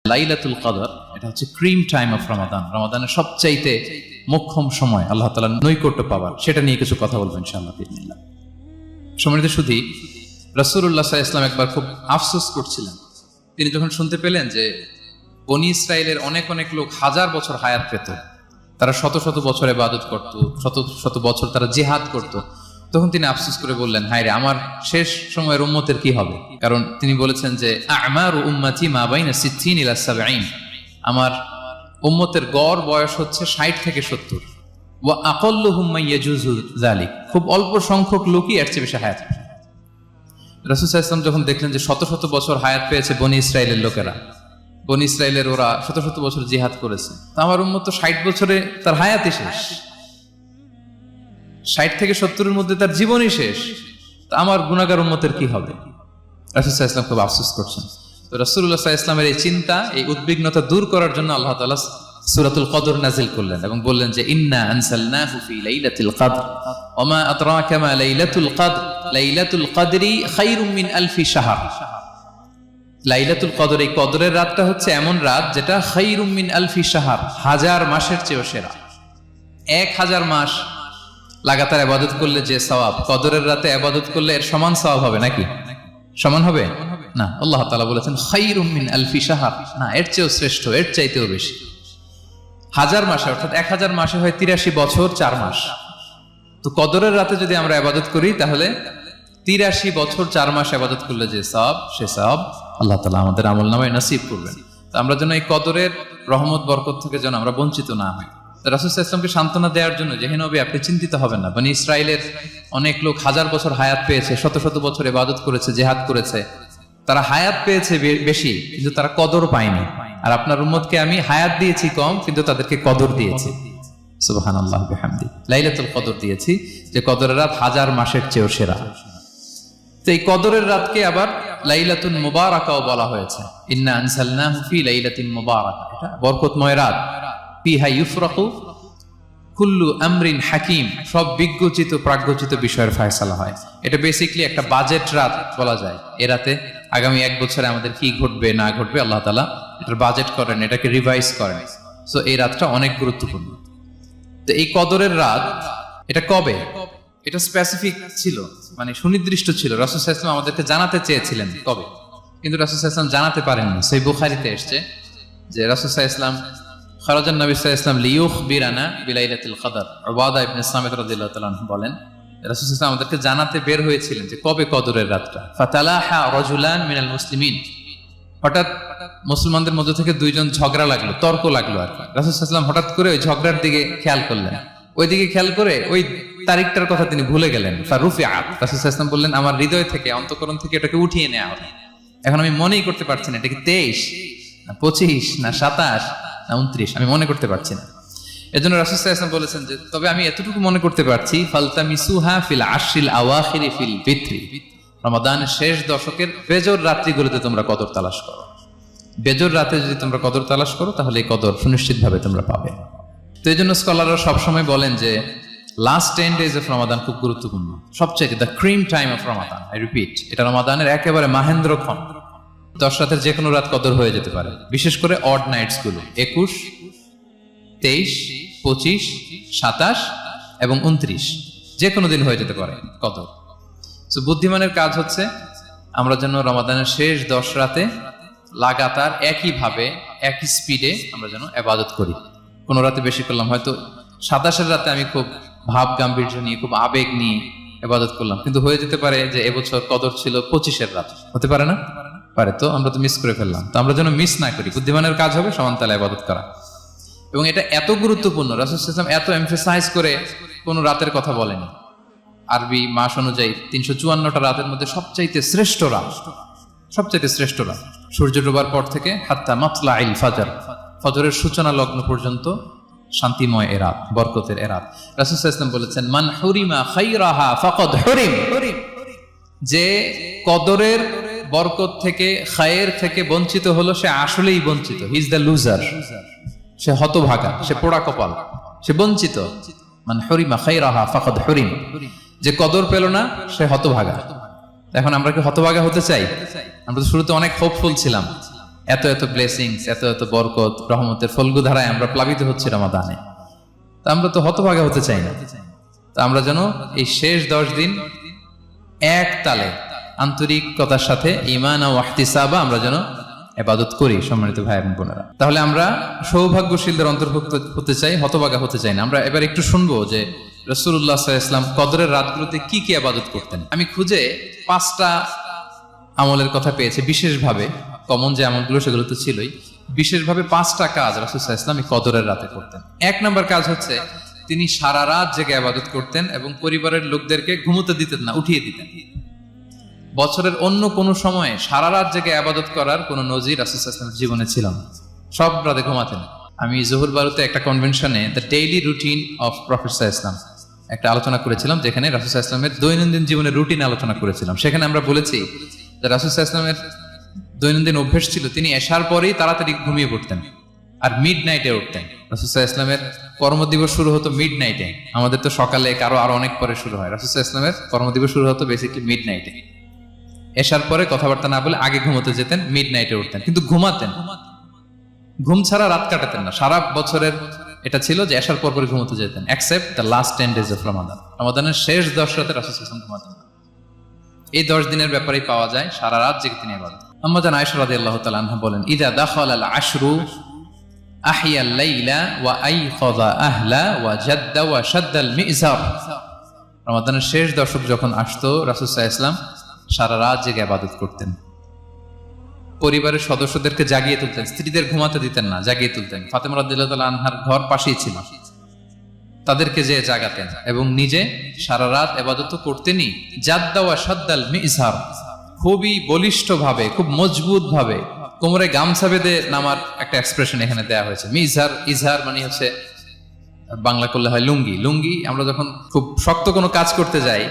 লাইলাতুল কদর এটা হচ্ছে ক্রিম টাইম অফ রমাদান, রমাদানের সবচাইতে মোক্ষম সময় আল্লাহ তাআলার নৈকট্য পাওয়ার, সেটা নিয়ে কিছু কথা বলবো ইনশাআল্লাহ বিসমিল্লাহ। সম্মানিত সুধী, রাসূলুল্লাহ সাল্লাল্লাহু আলাইহি ওয়াসাল্লাম একবার খুব আফসোস করছিলেন। তিনি যখন শুনতে পেলেন যে বনী ইসরায়েলের অনেক অনেক লোক হাজার বছর হায়াত পেত, তারা শত শত বছর ইবাদত করত, শত শত বছর তারা জিহাদ করত, তখন তিনি আফসোস করে বললেন, হায় রে, আমার শেষ সময়ের উম্মতের কি হবে? কারণ তিনি বলেছেন যে আমারু উম্মতি মা বাইনা 60 ইলা 70, আমার উম্মতের গড় বয়স হচ্ছে 60 থেকে 70। ওয়া আকাল্লুহুম মান ইয়াজুজু যালিক, খুব অল্প সংখ্যক লোকই এর চেয়ে বেশি হায়াত পায়। রাসূল সাল্লাল্লাহু আলাইহি ওয়াসাল্লাম যখন দেখলেন যে শত শত বছর হায়াত পেয়েছে বনী ইসরায়েলের লোকেরা, বনী ইসরায়েলের ওরা শত শত বছর জিহাদ করেছে, তো আমার উম্মত তো 60 বছরে তার হায়াতই শেষ, 60 থেকে 70-এর মধ্যে তার জীবনই শেষ, তো আমার গুনাহগার উম্মতের কি হবে? রাসূল সাল্লাল্লাহু আলাইহি ওয়াসাল্লাম খুব আফসোস করছেন। তো রাসূলুল্লাহ সাল্লাল্লাহু আলাইহি ওয়াসাল্লামের এই চিন্তা, এই উদ্বিগ্নতা দূর করার জন্য আল্লাহ তাআলা সূরাতুল কদর নাযিল করলেন এবং বললেন যে ইন্না আনসালনাহু ফি লাইলাতিল কদর ওয়া মা আদরাকা মা লাইলাতুল কদর লাইলাতুল কদরি খায়রুম মিন আলফি শাহর। লাইলাতুল কদর, এই কদরের রাতটা হচ্ছে এমন রাত যেটা খায়রুম মিন আলফি শাহর, হাজার মাসের চেয়েও সেরা। 1000 মাস লাগাতার ইবাদত করলে যে সওয়াব, কদরের রাতে ইবাদত করলে এর সমান সওয়াব হবে নাকি? সমান হবে না। আল্লাহ তাআলা বলেছেন খায়রুম মিন আলফি শাহর, না, এর চেয়েও শ্রেষ্ঠ, এর চাইতেও বেশি। 1000 মাসে, অর্থাৎ 1000 মাসে হয় 83 বছর 4 মাস। তো কদরের রাতে যদি আমরা ইবাদত করি তাহলে 83 বছর 4 মাস ইবাদত করলে যে সওয়াব, সে সওয়াব আল্লাহ তাআলা আমাদের আমলনামায় নসিব করবেন। তো আমরা যেন এই কদরের রহমত বরকত থেকে যেন আমরা বঞ্চিত না হই। রাসূল সাল্লাল্লাহু আলাইহি ওয়াসাল্লামকে সান্ত্বনা দেওয়ার জন্য যে, হে নবী, আপনি চিন্তিত হবেন না, বনী ইসরায়েলের অনেক লোক হাজার বছর হায়াত পেয়েছে, শত শত বছর ইবাদত করেছে, জিহাদ করেছে, তারা হায়াত পেয়েছে বেশি কিন্তু তারা কদর পায়নি। আর আপনার উম্মতকে আমি হায়াত দিয়েছি কম কিন্তু তাদেরকে কদর দিয়েছি। সুবহানাল্লাহ বিহামদি, লাইলাতুল কদর দিয়েছি, যে কদরের রাত 1000 মাসের চেয়েও সেরা। তো এই কদরের রাতকে আবার লাইলাতুল মুবারাকাও বলা হয়েছে। ইন্না আনসালনাহু ফি লাইলাতিন মুবারাকা, এটা বরকতময় রাত। ফিহা ইউফরাকু কুল্লু আমরিন হাকিম, সব বিজ্ঞচিত প্রাজ্ঞচিত বিষয়ের ফয়সালা হয়। এটা বেসিক্যালি একটা বাজেট রাত বলা যায়। এ রাতে আগামী 1 বছরে আমাদের কি ঘটবে না ঘটবে আল্লাহ তাআলা এটার বাজেট করেন, এটাকে রিভাইজ করেন। সো এই রাতটা অনেক গুরুত্বপূর্ণ। তো এই কদরের রাত, এটা কবে? এটা স্পেসিফিক ছিল, মানে সুনির্দিষ্ট ছিল। রাসূল সাল্লাল্লাহু আলাইহি ওয়াসাল্লাম আমাদেরকে জানাতে চেয়েছিলেন কবে, কিন্তু রাসূল সাল্লাল্লাহু আলাইহি ওয়াসাল্লাম জানাতে পারেননি। সহিহ বুখারীতে এসেছে যে রাসূল সাল্লাল্লাহু আলাইহি ওয়াসাল্লাম খারাজান নবী সাল্লাল্লাহু আলাইহি ওয়াসাল্লাম লিয়ুখবিরানা বিলাইলাতিল কদর। উবাদা ইবনে সামিত রাদিয়াল্লাহু তাআলা আনহু বলেন, রাসূল সাল্লাল্লাহু আলাইহি ওয়াসাল্লাম আমাদেরকে জানাতে বের হয়েছিলেন যে কবে কদরের রাতটা। ফাতালাহা রাজুলান মিনাল মুসলিমিন, হঠাৎ মুসলমানদের মধ্যে থেকে 2 জন ঝগড়া লাগলো, তর্ক লাগলো আর কি। রাসূল সাল্লাল্লাহু আলাইহি ওয়াসাল্লাম হঠাৎ করে ওই ঝগড়ার দিকে খেয়াল করলেন, ওইদিকে খেয়াল করে ওই তারিখটার কথা তিনি ভুলে গেলেন। ফারুফিআত, রাসূল সাল্লাল্লাহু আলাইহি ওয়াসাল্লাম বললেন, আমার হৃদয় থেকে, অন্তঃকরণ থেকে এটাকে উঠিয়ে নেওয়া হবে। এখন আমি মনেই করতে পারছি না এটা কি 23 না 25 না 27 না 29, আমি মনে করতে পারছি না। এজন্য রাসূল সাল্লাল্লাহু আলাইহি ওয়াসাল্লাম বলেছেন যে তবে আমি এতটুকু মনে করতে পারছি, ফালতামিসুহা ফিল আশরিল আওয়াখিরি ফিল ফিত্রি, রমাদানের শেষ দশকের বেজর রাত্রিগুলোতে তোমরা কদর তালাশ করো। বেজর রাতে যদি তোমরা কদর তালাশ করো তাহলে এই কদর সুনিশ্চিতভাবে তোমরা পাবে। তো এই জন্য স্কলাররা সবসময় বলেন যে লাস্ট 10 days অফ রমাদান খুব গুরুত্বপূর্ণ, সবচেয়ে the cream time of Ramadan. I repeat, এটা রমাদানের একেবারে মাহেন্দ্রক্ষণ। 10 রাতের যে কোনো রাত কদর হয়ে যেতে পারে, বিশেষ করে অড নাইটস গুলো 21, 23, 25, 27 এবং 29, যে কোনো দিন হয়ে যেতে পারে কদর। তো বুদ্ধিমানের কাজ হচ্ছে আমরা যেন রমাদানের শেষ 10 রাতে লাগাতার একইভাবে একই স্পিডে আমরা যেন ইবাদত করি। কোন রাতে বেশি করলাম, হয়তো 27-এর রাতে আমি খুব ভাব গাম্ভীর্য নিয়ে, খুব আবেগ নিয়ে ইবাদত করলাম, কিন্তু হয়ে যেতে পারে যে এবছর কদর ছিল 25-এর রাত, হতে পারে না? পারে। তো আমরা তো মিস করে ফেললাম। তো আমরা যেন মিস না করি। বুদ্ধিমানের কাজ হবে সমান তালে ইবাদত করা। এবং এটা এত গুরুত্বপূর্ণ, রাসূল সাল্লাল্লাহু আলাইহি ওয়াসাল্লাম এত এমফাসাইজ করে কোন রাতের কথা বলেনি। আরবি মাস অনুযায়ী 354টা রাতের মধ্যে সবচাইতে শ্রেষ্ঠ রাত, সবচাইতে শ্রেষ্ঠ রাত সূর্য ডোবার পর থেকে হাত্তা মাতলাইল ফাজর, ফজরের সূচনা লগ্ন পর্যন্ত শান্তিময় এ রাত, বরকতের এ রাত। রাসূল সাল্লাল্লাহু আলাইহি ওয়াসাল্লাম বলেছেন, মান হুরিমা খায়রাহা ফাকাদ হুরিম, যে কদরের বরকত থেকে, খায়ের থেকে বঞ্চিত হলো, সে আসলেই বঞ্চিত। হি ইজ দ্য লুজার, সে হতভাগা, সে পোড়া কপাল, সে বঞ্চিত। মান হুরিমা খায়রাহা ফাকাদ হুরিম, যে কদর পেল না সে হতভাগা। এখন আমরা কি হতভাগা হতে চাই? আমরা তো শুরুতে অনেক হোপফুল ছিলাম, এত এত ব্লেসিংস, এত এত বরকত, রহমতের ফলগু ধারায় আমরা প্লাবিত হচ্ছি রমাদানে। তা আমরা তো হতভাগা হতে চাই না। তা আমরা যেন এই শেষ 10 দিন এক তালে আন্তরিকতার সাথে ঈমান ও ইহতিসাবা আমরা যেন ইবাদত করি, সম্মানিত ভাই এবং বোনেরা। তাহলে আমরা সৌভাগ্যশীলদের অন্তর্ভুক্ত হতে চাই, হতভাগা হতে চাই না। আমরা এবার একটু শুনবো যে রাসূলুল্লাহ সাল্লাল্লাহু আলাইহি ওয়াসাল্লাম কদরের রাতগুলোতে কি কি ইবাদত করতেন। আমি খুঁজে 5টা আমলের কথা পেয়েছি বিশেষভাবে, কমন যে আমলগুলো সেগুলো তো ছিলই, বিশেষভাবে 5টা কাজ রাসূল সাল্লাল্লাহু আলাইহি ওয়াসাল্লাম এই কদরের রাতে করতেন। 1 নম্বর কাজ হচ্ছে তিনি সারা রাত জেগে ইবাদত করতেন এবং পরিবারের লোকদেরকে ঘুমোতে দিতেন না, উঠিয়ে দিতেন। বছরের অন্য কোনো সময়ে সারা রাত জেগে ইবাদত করার কোনো নজির রাসূল সাল্লাল্লাহু আলাইহি ওয়াসাল্লামের জীবনে ছিল না। সব রাতে ঘুমাতেন। আমি জোহর বারুতে একটা কনভেনশনে the daily routine of prophet সাল্লাল্লাহু আলাইহি ওয়াসাল্লাম একটা আলোচনা করেছিলাম, যেখানে রাসূল সাল্লাল্লাহু আলাইহি ওয়াসাল্লামের দৈনন্দিন জীবনের রুটিন আলোচনা করেছিলাম। সেখানে আমরা বলেছি যে রাসূল সাল্লাল্লাহু আলাইহি ওয়াসাল্লামের দৈনন্দিন অভ্যাস ছিল তিনি এশার পরেই তাড়াতাড়ি ঘুমিয়ে পড়তেন আর মিড নাইটে উঠতেন। রাসূল সাল্লাল্লাহু আলাইহি ওয়াসাল্লামের কর্মদিবস শুরু হতো মিড নাইটে। আমাদের তো সকালে, কারো আরো অনেক পরে শুরু হয়। রাসূল সাল্লাল্লাহু আলাইহি ওয়াসাল্লামের কর্মদিবস শুরু হতো বেসিক্যালি মিড নাইটে। এশার পরে কথাবার্তা না বলে আগে ঘুমোতে যেতেন, মিড নাইটে উঠতেন, কিন্তু ঘুমাতেন। ঘুম ছাড়া রাত কাটাতেন না। সারা বছরের এটা ছিল যে এশার পর পরে ঘুমোতে যেতেন, except the last 10 days of Ramadan. রমাদানের শেষ 10 রাতে রাসূল সাল্লাল্লাহু আলাইহি ওয়াসাল্লাম ঘুমাতেন। এই 10 দিনের ব্যাপারেই পাওয়া যায় সারা রাত জেগে তিনি ইবাদত। আম্মা জান আয়েশা রাদিয়াল্লাহু তাআলা আনহা বলেন, ইযা দাখালাল আশরু আহিয়াল লাইলা ওয়া আইখাযা আহলা ওয়া জাদ্দা ওয়া শাদ্দাল মিজার। রমাদানের শেষ দশক যখন আসতো রাসূল সাল্লাল্লাহু আলাইহি ওয়াসাল্লাম সারা রাত জেগে ইবাদত করতেন। পরিবারের সদস্যদেরকে জাগিয়ে তুলতেন, স্ত্রীদের ঘুমাতে দিতেন না, জাগিয়ে তুলতেন। ফাতেমা রাদিয়াল্লাহু তাআলা আনহার ঘর পাশেই ছিল, তাদেরকে যে জাগাতেন এবং নিজে সারা রাত ইবাদত করতেনই। জাদ্দা ওয়া শাদ্দাল মিজার, খুবই বলিষ্ঠ ভাবে, খুব মজবুত ভাবে কোমরে গামছা বেঁধে নামার একটা এক্সপ্রেশন এখানে দেয়া হয়েছে। মিজার, ইজহার মানে হচ্ছে বাংলা করলে হয় লুঙ্গি। লুঙ্গি আমরা যখন খুব শক্ত কোনো কাজ করতে যাই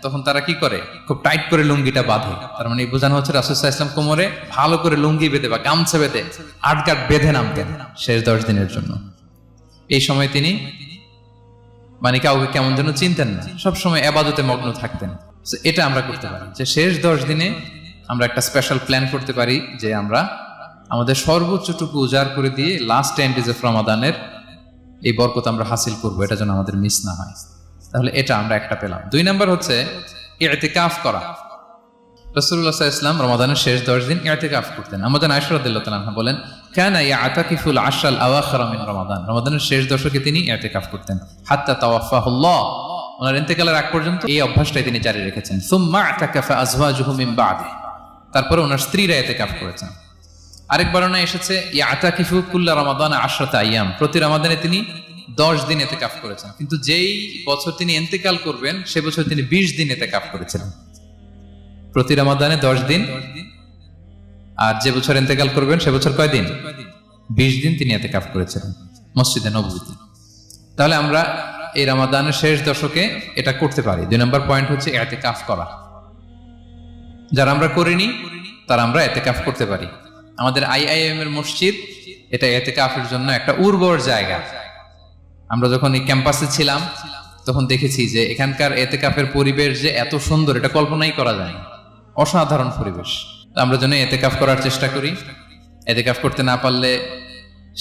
তখন তারা কি করে, খুব টাইট করে লুঙ্গিটা বাঁধে। তার মানে বোঝানো হচ্ছে রাসূল সাল্লাল্লাহু আলাইহি ওয়াসাল্লাম কোমরে ভালো করে লুঙ্গি বেঁধে বা গামছা বেঁধে আটগাট বেঁধে নামতেন শেষ 10 দিনের জন্য। এই সময় তিনি মানে কাউকে কেমন যেন চিনতেন না, সবসময় ইবাদতে মগ্ন থাকতেন। এটা আমরা করতে পারি যে শেষ 10 দিনে আমরা একটা স্পেশাল প্ল্যান করতে পারি যে আমরা আমাদের সর্বোচ্চটুকু উজাড় করে দিয়ে লাস্ট 10 days অফ রমাদানের এই বরকত আমরা হাসিল করবো, এটা যেন আমাদের মিস না হয়। তাহলে এটা আমরা একটা পেলাম। 2 নাম্বার হচ্ছে ইতিকাফ করা। রাসূলুল্লাহ সাল্লাল্লাহু আলাইহি ওয়াসাল্লাম রমাদানের শেষ 10 দিন ইতিকাফ করতেন। আমাদের আয়েশা রাদিয়াল্লাহু তাআলা আনহা বলেন, কানা ইয়াতাকিফুল আশরাল আওয়াখির মিন রমাদান। রমাদানের শেষ দশকে তিনি ইতিকাফ করতেন হাত্তা তাওয়াফাহুল্লাহ, ওনার ইন্তেকালের আগ পর্যন্ত এই অভ্যাসটাই তিনি জারি রেখেছেন। সুম্মা আতাকাফা আজওয়াজুহু মিন বাদি, তারপরে ওনার স্ত্রীরা ইতিকাফ করেছেন। আরেক বর্ণনায় এসেছে ইয়াতাকিফু কুল্লা রমাদান 10 আইয়াম, প্রতি রমাদানে তিনি 10 দিন ইতিকাফ করেছেন। কিন্তু যেই বছর তিনি ইন্তেকাল করবেন সে বছর তিনি 20 দিন ইতিকাফ করেছিলেন। প্রতি রমাদানে 10 দিন, আর যে বছর ইন্তেকাল করবেন সে বছর কয় দিন? 20 দিন তিনি ইতিকাফ করেছিলেন মসজিদে নববীতে। তাহলে আমরা এই রমাদানের শেষ দশকে এটা করতে পারি। 2 নম্বর পয়েন্ট হচ্ছে ইতিকাফ করা। যারা আমরা করিনি তারা আমরা ইতিকাফ করতে পারি। আমাদের আইআইএম এর মসজিদ এটা ইতিকাফের জন্য একটা উর্বর জায়গা। আমরা যখন এই ক্যাম্পাসে ছিলাম তখন দেখেছি যে এখানকার ইতিকাফের পরিবেশ যে এত সুন্দর এটা কল্পনাই করা যায় না, অসাধারণ পরিবেশ। আমরা যেন ইতিকাফ করার চেষ্টা করি। ইতিকাফ করতে না পারলে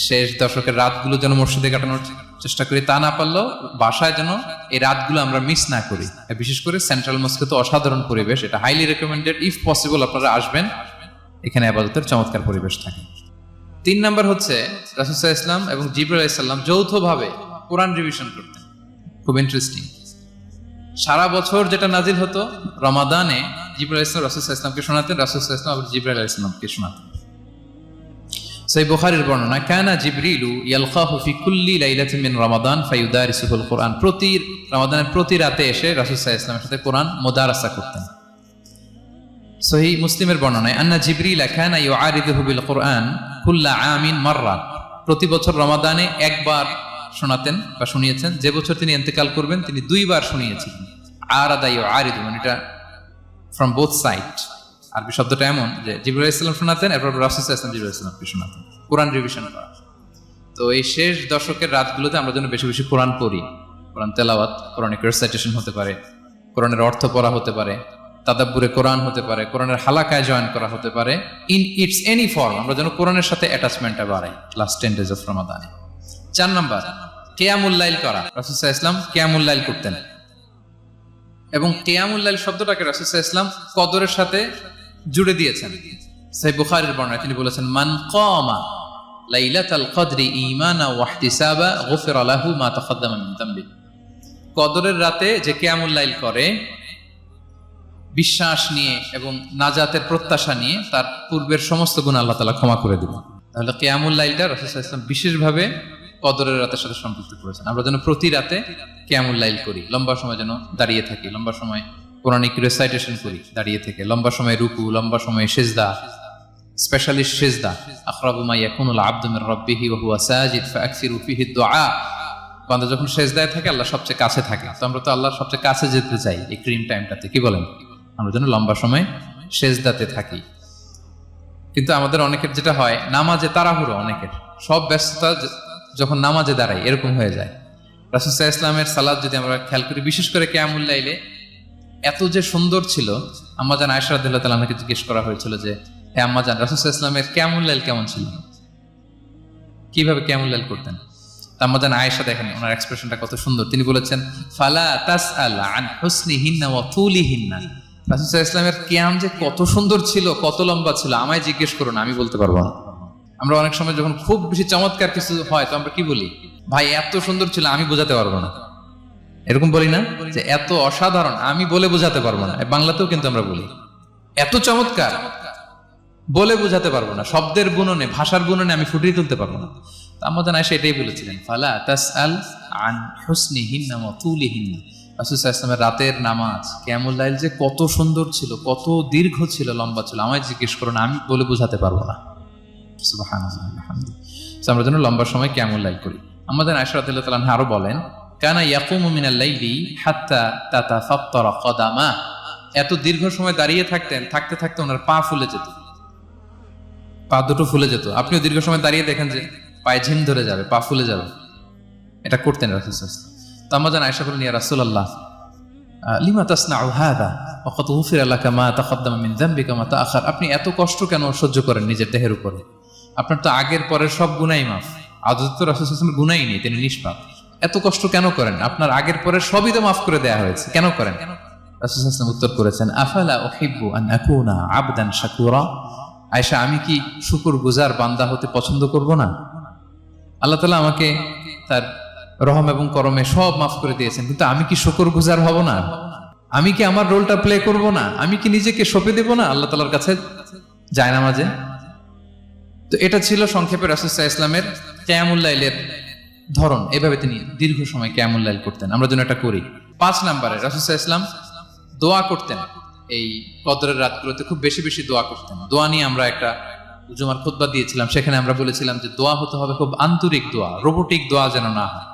শেষ দশকের রাতগুলো যেন মসজিদে কাটানোর চেষ্টা করি, তা না পারলেও বাসায় যেন এই রাতগুলো আমরা মিস না করি। বিশেষ করে সেন্ট্রাল মস্কে তো অসাধারণ পরিবেশ, এটা হাইলি রেকমেন্ডেড। ইফ পসিবল আপনারা আসবেন, এখানে ইবাদতের চমৎকার পরিবেশ থাকে। 3 নাম্বার হচ্ছে রাসূল সাল্লাল্লাহু আলাইহি ওয়াসাল্লাম এবং জিবরাইল আলাইহিস সালাম যৌথভাবে কোরআন রিভিশন করতেন। খুব ইন্টারেস্টিং। সারা বছর যেটা নাজিল হতো রমাদানে জিবরাইল আলাইহিস সালাম রাসূল সাল্লাল্লাহু আলাইহি ওয়াসাল্লামকে শোনাতেন, রাসূল সাল্লাল্লাহু আলাইহি ওয়াসাল্লাম আবার জিবরাইল আলাইহিস সালামকে শোনাতেন। সহিহ বুখারীর বর্ণনা, কানা জিবরিলু ইয়ালকাহু ফি কুল্লি লাইলাতিন মিন রমাদান ফায়ুদারিসুল কুরআন। প্রতি রমাদানের প্রতি রাতে এসে রাসূল সাল্লাল্লাহু আলাইহি ওয়াসাল্লামের সাথে কোরআন মুদারাসা করতেন। সহিহ মুসলিমের বর্ণনায়, আন্না জিবরিল কানা ইউআরিদুহু বিল কুরআন কুল্লা আমিন মাররা। প্রতি বছর রমাদানে একবার শোনাতেন বা শুনিয়েছেন, যে বছর তিনি ইন্তেকাল করবেন তিনি 2 বার শুনিয়েছিলেন। আরাদা ইউআরিদু মানে এটা ফ্রম বোথ সাইড। আরবি শব্দটা এমন যে জিবরাইল আলাইহিস সালাম শোনাতেন, এরপর রাসূল সাল্লাল্লাহু আলাইহি ওয়াসাল্লাম জিবরাইল আলাইহিস সালামকে শোনাতেন। কোরআন রিভিশন করা। তো এই শেষ দশকের রাতগুলোতে আমরা যেন বেশি বেশি কোরআন পড়ি, কোরআন তেলাওয়াত, কোরআনিক রেসাইটেশন হতে পারে, কোরআনের অর্থ পড়া হতে পারে, তাদাব্বুরে কোরআন হতে পারে, কোরআনের হালাকায় জয়েন করা হতে পারে, ইন ইটস এনি ফর্ম। আমরা যেন কোরআনের সাথে অ্যাটাচমেন্টটা বাড়াই লাস্ট 10 days অফ রমাদানে। 4 নাম্বার, কিয়ামুল লাইল করা। রাসূল সাল্লাল্লাহু আলাইহি ওয়াসাল্লাম কিয়ামুল লাইল করতেন, এবং কিয়ামুল লাইল শব্দটাকে রাসূল সাল্লাল্লাহু আলাইহি ওয়াসাল্লাম কদরের সাথে জুড়ে দিয়েছেন। সহিহ বুখারীর বর্ণনায় তিনি বলেছেন, মান কামা লাইলাতাল কদরি ঈমানা ওয়া ইহতিসাবা গুফিরা লাহু মা তাকাদ্দামা মিন যামবি। কদরের রাতে যে কিয়ামুল লাইল করে বিশ্বাস নিয়ে এবং নাজাতের প্রত্যাশা নিয়ে, তার পূর্বের সমস্ত গুনাহ আল্লাহ তাআলা ক্ষমা করে দিবেন। তাহলে কিয়ামুল লাইলটা রাসূল সাল্লাল্লাহু আলাইহি ওয়াসাল্লাম বিশেষভাবে কদরের রাতের সাথে সম্পৃক্ত করেছেন। আমরা যেন প্রতি রাতে কিয়ামুল লাইল করি, লম্বা সময় যেন দাঁড়িয়ে থাকি, লম্বা সময় কোরআনিক রিসাইটেশন করি দাঁড়িয়ে থেকে, লম্বা সময় রুকু, লম্বা সময় সিজদা, স্পেশালি সিজদা। আকরাবু মা ইয়াকুনুল আবদু মির রাব্বিহি ওয়া হুয়া সাজিদ ফাআকসিরু ফিহি দুআ। বান্দা যখন সিজদায় থাকে আল্লাহ সবচেয়ে কাছে থাকে। তো আমরা তো আল্লাহর সবচেয়ে কাছে যেতে চাই এই ক্রিম টাইমটাতে, কি বলেন? আমরা যেন লম্বা সময় সিজদাতে থাকি। কিন্তু আমাদের অনেকের যেটা হয়, নামাজে তাড়াহুড়ো, অনেকের সব ব্যস্ততা যখন নামাজে দাঁড়াই এরকম হয়ে যায়। রাসূল সাল্লাল্লাহু আলাইহি ওয়াসাল্লামের সালাত যদি আমরা খেয়াল করি, বিশেষ করে কিয়ামুল লাইলে এত যে সুন্দর ছিল। আম্মাজান আয়েশা রাদিয়াল্লাহু তাআলা আনহাকে জিজ্ঞেস করা হয়েছিল যে, হে আম্মাজান, রাসূল সাল্লাল্লাহু আলাইহি ওয়াসাল্লামের কিয়ামুল লাইল কেমন ছিল, কিভাবে কিয়ামুল লাইল করতেন? আম্মাজান আয়েশা দেখেন ওনার এক্সপ্রেশনটা কত সুন্দর। তিনি বলেছেন, ফালা তাসআল আন হুসনিহিন্না ওয়া তুলিহিন্না। রাসূল সাল্লাল্লাহু আলাইহি ওয়াসাল্লামের কিয়াম যে কত সুন্দর ছিল, কত লম্বা ছিল, আমায় জিজ্ঞেস করো না, আমি বলতে পারবো না। আমরা অনেক সময় যখন খুব বেশি চমৎকার কিছু হয় তো আমরা কি বলি, ভাই এত সুন্দর ছিল, আমি বোঝাতে পারবো না। এরকম বলি না যে এত অসাধারণ, আমি বলে বোঝাতে পারবো না। বাংলাতেও কিন্তু আমরা বলি এত চমৎকার, বলে বোঝাতে পারবো না, শব্দের গুণনে, ভাষার গুণনে আমি ফুটিয়ে তুলতে পারবো না। আম্মাজান আয়েশা এটাই বলেছিলেন, ফালা তাসআল আন হুসনিহিন্না ওয়া তুলিহিন্না। রাসূল সাল্লাল্লাহু আলাইহি ওয়াসাল্লামের রাতের নামাজ কিয়ামুল লাইল যে কত সুন্দর ছিল, কত দীর্ঘ ছিল, লম্বা ছিল, আমায় জিজ্ঞেস করো না, আমি বলে বোঝাতে পারবো না। সুবহানাল্লাহ, আলহামদুলিল্লাহ। আমরা যেন লম্বা সময় কিয়ামুল লাইল করি। আমাদের আয়েশা রাদিয়াল্লাহু তাআলা আনহা আরো বলেন, কানা ইয়াকুমু মিনাল লাইলি হাত্তা তাতাফাত্তারা কদামা। এত দীর্ঘ সময় দাঁড়িয়ে থাকতেন, থাকতে থাকতে ওনার পা ফুলে যেত, পা দুটো ফুলে যেত। আপনিও দীর্ঘ সময় দাঁড়িয়ে দেখেন যে পায়ে ঝিম ধরে যাবে, পা ফুলে যাবে, এটা করতেন রাসূল সাল্লাল্লাহু আলাইহি ওয়াসাল্লাম। তো আম্মাজান আয়েশা বলেন, ইয়া রাসূলুল্লাহ লিমা তাসনাউ হাযা ওয়া কদ গুফিরা লাকা মা তাকাদ্দামা মিন যামবিকা মা তাআখার। আপনি এত কষ্ট কেন সহ্য করেন নিজের দেহের উপরে? আপনার তো আগের পরের সব গুনাহই মাফ। আদতে তো রাসূল সাল্লাল্লাহু আলাইহি ওয়াসাল্লামের গুনাহই নেই, তিনি নিষ্পাপ। এত কষ্ট কেন করেন? আপনার আগের পরের সবই তো মাফ করে দেয়া হয়েছে, কেন করেন? রাসূল সাল্লাল্লাহু আলাইহি ওয়াসাল্লাম উত্তর করেছেন, আফালা উহিব্বু আন আকুনা আবদান শাকুরা। আয়েশা, আমি কি শুকরগুজার বান্দা হতে পছন্দ করব না? আল্লাহ তাআলা আমাকে তার রহম এবং করমে সব মাফ করে দিয়েছেন, কিন্তু আমি কি শুকরগুজার হব না? আমি কি আমার রোলটা প্লে করব না? আমি কি নিজেকে সঁপে দেব না আল্লাহ তাআলার কাছে জায়নামাজে? তো এটা ছিল সংক্ষেপে রাসূল সাল্লাল্লাহু আলাইহি ওয়াসাল্লামের কিয়ামুল লাইলের ধরন। এভাবে তিনি দীর্ঘ সময় কিয়ামুল লাইল করতেন, আমরা যেন এটা করি। 5 নম্বরে রাসূল সাল্লাল্লাহু আলাইহি ওয়াসাল্লাম দোয়া করতেন। এই কদরের রাতগুলোতে খুব বেশি বেশি দোয়া করতেন। দোয়া নিয়ে আমরা একটা জুমার খুতবা দিয়েছিলাম, সেখানে আমরা বলেছিলাম যে দোয়া হতে হবে খুব আন্তরিক দোয়া, রোবোটিক দোয়া যেন না হয়।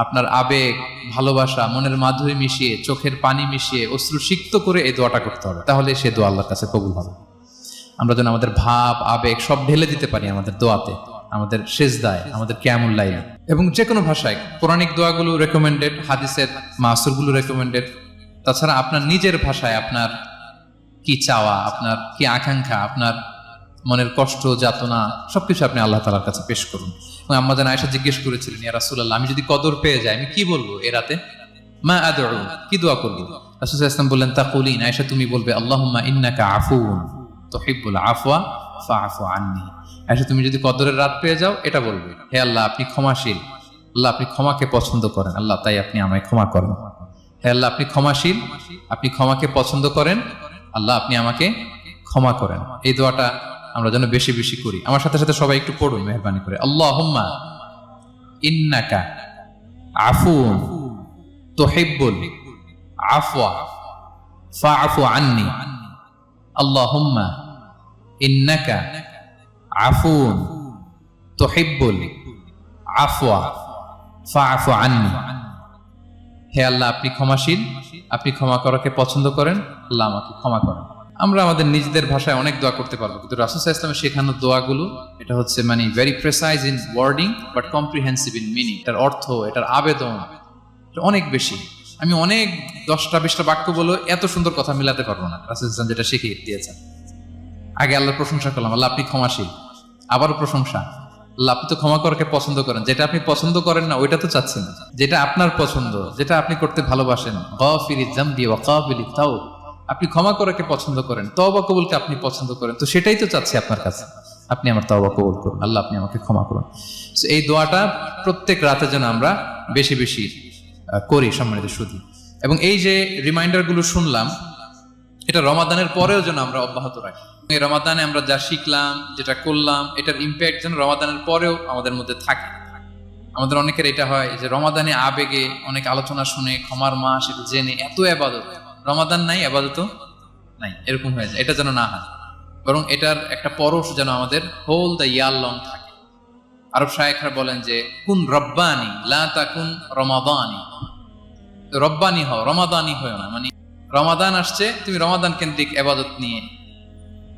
আপনার আবেগ, ভালোবাসা, মনের মাধুরী মিশিয়ে, চোখের পানি মিশিয়ে, অশ্রু সিক্ত করে এই দোয়াটা করতে হবে, তাহলে সে দোয়া আল্লাহর কাছে কবুল হবে। আমরা যেন আমাদের ভাব, আবেগ সব ঢেলে দিতে পারি আমাদের দোয়াতে, আমাদের সিজদায়, আমাদের কিয়ামুল লাইলে। এবং যে কোনো ভাষায় কোরআনিক দোয়াগুলো রেকমেন্ডেড, হাদিসের মাসুরগুলো রেকমেন্ডেড। তাছাড়া আপনার নিজের ভাষায় আপনার কি চাওয়া, আপনার কি আকাঙ্ক্ষা, আপনার মনের কষ্ট, যাতনা সবকিছু আপনি আল্লাহ তাআলার কাছে পেশ করুন। এবং আম্মাজান আয়েশা জিজ্ঞেস করেছিলেন, ইয়া রাসূলুল্লাহ, আমি যদি কদর পেয়ে যাই আমি কি বলবো এ রাতে? মা আদউ, কি দোয়া করব? রাসূল সাল্লাল্লাহু আলাইহি ওয়াসাল্লাম বললেন, তাকুলিন, আয়েশা তুমি বলবে, আল্লাহুম্মা ইন্নাকা আফুউন তুহিব্বুল আফওয়া ফাআফু আন্নী। আয়েশা তুমি যদি কদরের রাত পেয়ে যাও এটা বলবে, হে আল্লাহ আপনি ক্ষমাশীল, আল্লাহ আপনি ক্ষমাকে পছন্দ করেন, আল্লাহ তাই আপনি আমায় ক্ষমা করেন। হে আল্লাহ আপনি ক্ষমাশীল, আপনি ক্ষমাকে পছন্দ করেন, আল্লাহ আপনি আমাকে ক্ষমা করেন। এই দোয়াটা আমরা যেন বেশি বেশি করি। আমার সাথে সাথে সবাই একটু পড়ুন মেহেরবানি করে, আল্লাহুম্মা ইন্নাকা আফুউন তুহিব্বুল আফওয়া ফাআফু আন্নী। আল্লাহুম্মা ইন্নাকা আফুউন তুহিব্বুল আফওয়া ফাআফু আন্নী। হে আল্লাহ আপনি ক্ষমাশীল, আপনি ক্ষমা করাকে পছন্দ করেন, আল্লাহ আমাকে ক্ষমা করেন। আমরা আমাদের নিজেদের ভাষায় অনেক দোয়া করতে পারবো, কিন্তু রাসূল সাল্লাল্লাহু আলাইহি ওয়াসাল্লামের শেখানো দোয়াগুলো এটা হচ্ছে মানে very precise in wording but comprehensive in meaning. এটার অর্থ, এটার আবেদন অনেক বেশি। আমি অনেক 10টা-20টা বাক্য বলে এত সুন্দর কথা মিলাতে পারবো না। রাসূল সাল্লাল্লাহু আলাইহি ওয়াসাল্লাম যেটা শিখিয়ে দিয়েছেন, আগে আল্লাহর প্রশংসা করলাম, আল্লাহ আপনি ক্ষমাশীল, আবারও প্রশংসা, আল্লাহ আপনি তো ক্ষমা করাকে পছন্দ করেন, যেটা আপনি পছন্দ করেন না ওইটা তো চাচ্ছেন না, যেটা আপনার পছন্দ, যেটা আপনি করতে ভালোবাসেন, গাফিরিয যামবি ওয়া কাবিলিত তাওব, আপনি ক্ষমা করাকে পছন্দ করেন, তওবা কবুলকে আপনি পছন্দ করেন, তো সেটাই তো চাচ্ছি আপনার কাছে, আপনি আমার তওবা কবুল করুন, আল্লাহ আপনি আমাকে ক্ষমা করুন। So, এই দোয়াটা প্রত্যেক রাতে যেন আমরা বেশি বেশি করি সম্মানিত সুধী। এবং এই যে রিমাইন্ডার গুলো শুনলাম, এটা রমাদানের পরেও যেন আমরা অব্যাহত রাখি। এই রমাদানে আমরা যা শিখলাম, যেটা করলাম, এটার ইম্প্যাক্ট যেন রমাদানের পরেও আমাদের মধ্যে থাকে। আমাদের অনেকের এটা হয় যে রমাদানে আবেগে অনেক আলোচনা শুনে, ক্ষমার মাস এটা জেনে এত আবাদত, রমাদান নাই আবাদত নাই, এরকম হয়ে যায়। এটা যেন না হয়, বরং এটার একটা পরশ যেন আমাদের হোল দ্য ইয়ার লং থাকে। আরব শায়েখরা বলেন যে কুন রব্বানি লা তাকুন রমাদানি, রব্বানি হও, রমাদানি হও না। মানে রমাদান আসছে, তুমি রমাদান কেন্দ্রিক আবাদত নিয়ে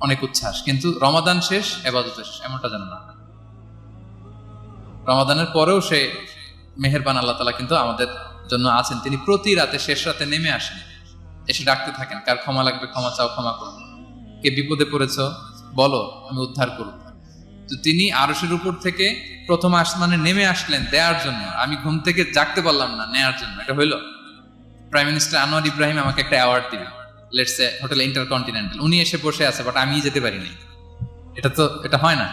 অনেক উচ্ছ্বাস, কিন্তু রমাদান শেষ, আবাদত শেষ, এমনটা যেন না। রমাদানের পরেও সে মেহেরবান আল্লাহ তাআলা কিন্তু আমাদের জন্য আছেন। তিনি প্রতি রাতে শেষ রাতে নেমে আসেন, এসে ডাকতে থাকেন, কার ক্ষমা লাগবে ক্ষমা চাও, ক্ষমা করো, কে বিপদে পড়েছ বলো, আমি উদ্ধার করব। তো তিনি আরশের উপর থেকে প্রথম আসমানে নেমে আসলেন দেওয়ার জন্য, আমি ঘুম থেকে জাগতে পারলাম না, নেয়ার জন্য। এটা হইলো প্রাইম মিনিস্টার আনোয়ার ইব্রাহিম আমাকে একটা অ্যাওয়ার্ড দিলেন, লেটস সে হোটেল ইন্টারকন্টিনেন্টাল, উনি এসে বসে আছে, বাট আমি যেতে পারি নাই। এটা হয় না।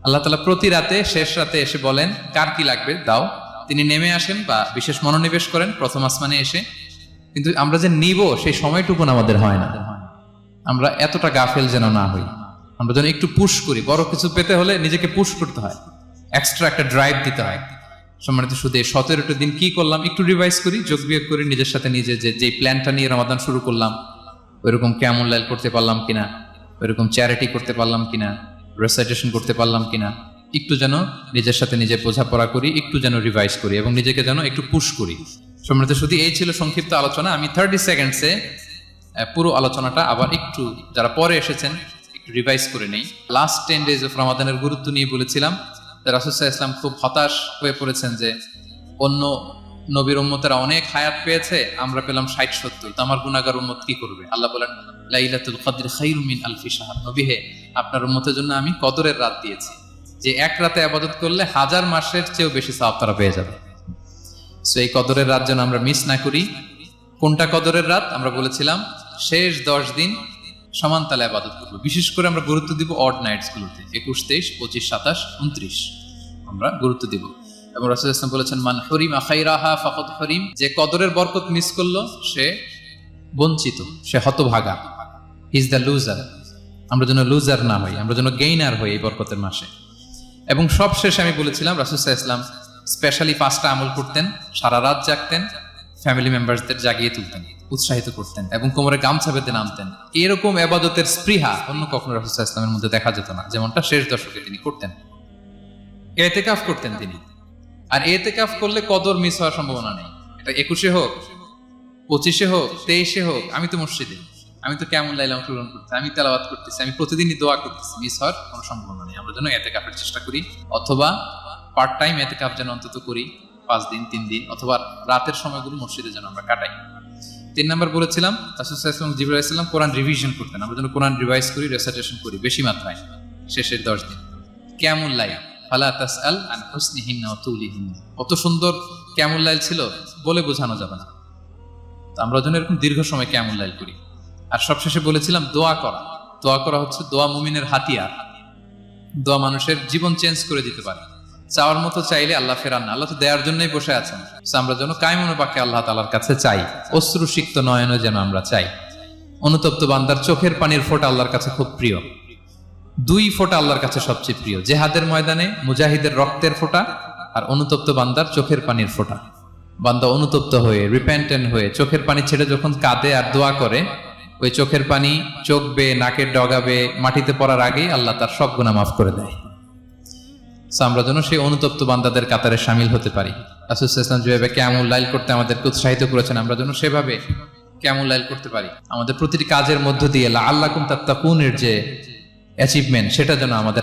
আল্লাহ তাআলা প্রতি রাতে শেষ রাতে এসে বলেন কার কি লাগবে দাও, তিনি নেমে আসেন বা বিশেষ মনোনিবেশ করেন প্রথম আসমানে এসে। কিন্তু আমরা যে নিব সেই সময়টুকু আমাদের হয় না। আমরা এতটা গাফেল যেন না হই, আমরা যেন একটু পুশ করি। বড় কিছু পেতে হলে নিজেকে পুশ করতে হয়, এক্সট্রা একটা ড্রাইভ দিতে হয়। সম্মানিত শুধু এই 17টা দিন কি করলাম একটু রিভাইজ করি, যোগ বিয়োগ করি নিজের সাথে নিজে, যে প্ল্যানটা নিয়ে রমাদান শুরু করলাম ওইরকম কিয়ামুল লাইল করতে পারলাম কিনা, ওইরকম চ্যারিটি করতে পারলাম কিনা, রেসাইটেশন করতে পারলাম কিনা, একটু যেন নিজের সাথে নিজে বোঝাপড়া করি, একটু যেন রিভাইজ করি এবং নিজেকে যেন একটু পুশ করি। সম্মানিত শুধু এই ছিল সংক্ষিপ্ত আলোচনা। আমি 30 সেকেন্ডসে পুরো আলোচনাটা আবার একটু যারা পরে এসেছেন একটু রিভাইজ করে নেই। লাস্ট 10 ডেজ অফ রমাদানের গুরুত্ব নিয়ে বলেছিলাম। রাসূল সাল্লাল্লাহু আলাইহি ওয়াসাল্লাম খুব হতাশ হয়ে পড়েছেন যে অন্য নবীর উম্মতেরা অনেক হায়াত পেয়েছে, আমরা পেলাম 60-70, তো আমার গুনাহগার উম্মত কি করবে? আল্লাহ বলেন লাইলাতুল কদর খায়রুম মিন আলফি শাহর, নবী হে আপনার উম্মতের জন্য আমি কদরের রাত দিয়েছি, যে এক রাতে ইবাদত করলে 1000 মাসের চেয়েও বেশি সওয়াব তারা পেয়ে যাবে। সো এই কদরের রাত যেন আমরা মিস না করি। কোনটা কদরের রাত? আমরা বলেছিলাম শেষ 10 দিন সমান তালে ইবাদত করব। বিশেষ করে আমরা গুরুত্ব দিব অড নাইটস গুলোতে, 21, 23, 25, 27, 29 আমরা গুরুত্ব দিব। এবং রাসূল সাল্লাল্লাহু আলাইহি ওয়াসাল্লাম বলেছেন মান হুরিমা খায়রাহা ফাকাদ হুরিম, যে কদরের বরকত মিস করলো সে বঞ্চিত, সে হতভাগা, ইজ দ্য লুজার। আমরা যেন লুজার না হই, আমরা যেন গেইনার হই এই বরকতের মাসে। এবং সবশেষে আমি বলেছিলাম রাসূল সাল্লাল্লাহু আলাইহি ওয়াসাল্লাম স্পেশালি 5টা আমল করতেন, সারা রাত জাগতেন, ফ্যামিলি মেম্বারসদের জাগিয়ে তুলতেন, উৎসাহিত করতেন এবং কোমরে গামছা বেঁধে নামতেন। এরকম ইবাদতের স্পৃহা অন্য কখনো রাসূল সাল্লাল্লাহু আলাইহি ওয়াসাল্লামের মধ্যে দেখা যেত না, যেমনটা শেষ দশকে তিনি করতেন। ইতিকাফ করতেন তিনি, আর ইতিকাফ করলে কদর মিস হওয়ার সম্ভাবনা নেই। এটা 21-এ হোক, 25-এ হোক, 23-এ হোক, আমি তো মসজিদে, আমি তো কিয়ামুল লাইল অংশগ্রহণ করতেছি, আমি তেলাওয়াত করতেছি, আমি প্রতিদিনই দোয়া করতেছি, মিস হওয়ার কোনো সম্ভাবনা নেই। আমরা যেন ইতিকাফের চেষ্টা করি, অথবা পার্ট টাইম ইতিকাফ যেন অন্তত করি 5 দিন 3 দিন, অথবা রাতের সময়গুলো মসজিদে যেন আমরা কাটাই। 3 নাম্বার বলেছিলাম রাসূল সাল্লাল্লাহু আলাইহি ওয়াসাল্লাম জিবরাইল আলাইহিস সালাম কোরআন রিভিশন করতেন, আমরা যেন কোরআন রিভাইজ করি, রেসাইটেশন করি বেশি মাত্রায় শেষের 10 দিন। কিয়ামুল লাইল ফালা তাসআল আন হুসনিহিন্না ওয়া তুলিহিন্না, কত সুন্দর কিয়ামুল লাইল ছিল বলে বোঝানো যাবে না। তো আমরা যেন এরকম দীর্ঘ সময় কিয়ামুল লাইল করি। আর সবশেষে বলেছিলাম দোয়া করা। দোয়া করা হচ্ছে দোয়া মুমিনের হাতিয়ার। দোয়া মানুষের জীবন চেঞ্জ করে দিতে পারে। চাওয়ার মতো চাইলে আল্লাহ ফেরান না, আল্লাহ তো দেওয়ার জন্যই বসে আছেন। আমরা যেন কায়মনে পাকে আল্লাহ তাআলার কাছে চাই, অশ্রুসিক্ত নয়নে যেন আমরা চাই। অনুতপ্ত বান্দার চোখের পানির ফোঁটা আল্লাহর কাছে খুব প্রিয়। 2 ফোঁটা আল্লাহর কাছে সবচেয়ে প্রিয়, জেহাদের ময়দানে মুজাহিদের রক্তের ফোঁটা আর অনুতপ্ত বান্দার চোখের পানির ফোঁটা। বান্দা অনুতপ্ত হয়ে, রিপেন্টেন্ট হয়ে চোখের পানি ছেড়ে যখন কাঁদে আর দোয়া করে, ওই চোখের পানি চোখ বেয়ে, নাকের ডগাবে মাটিতে পড়ার আগেই আল্লাহ তার সব গুনাহ মাফ করে দেয়। আমরা যেন সেই অনুতপ্ত বান্দাদের কাতারে শামিল হতে পারি। রাসূল সাল্লাল্লাহু আলাইহি ওয়াসাল্লাম যেভাবে কিয়ামুল লাইল করতে আমাদেরকে উৎসাহিত করেছেন, আমরা যেন সেভাবে কিয়ামুল লাইল করতে পারি। আমাদের প্রতিটি কাজের মধ্য দিয়ে লাআল্লাকুম তাত্তাকুনের যে অ্যাচিভমেন্ট, সেটা যেন আমাদের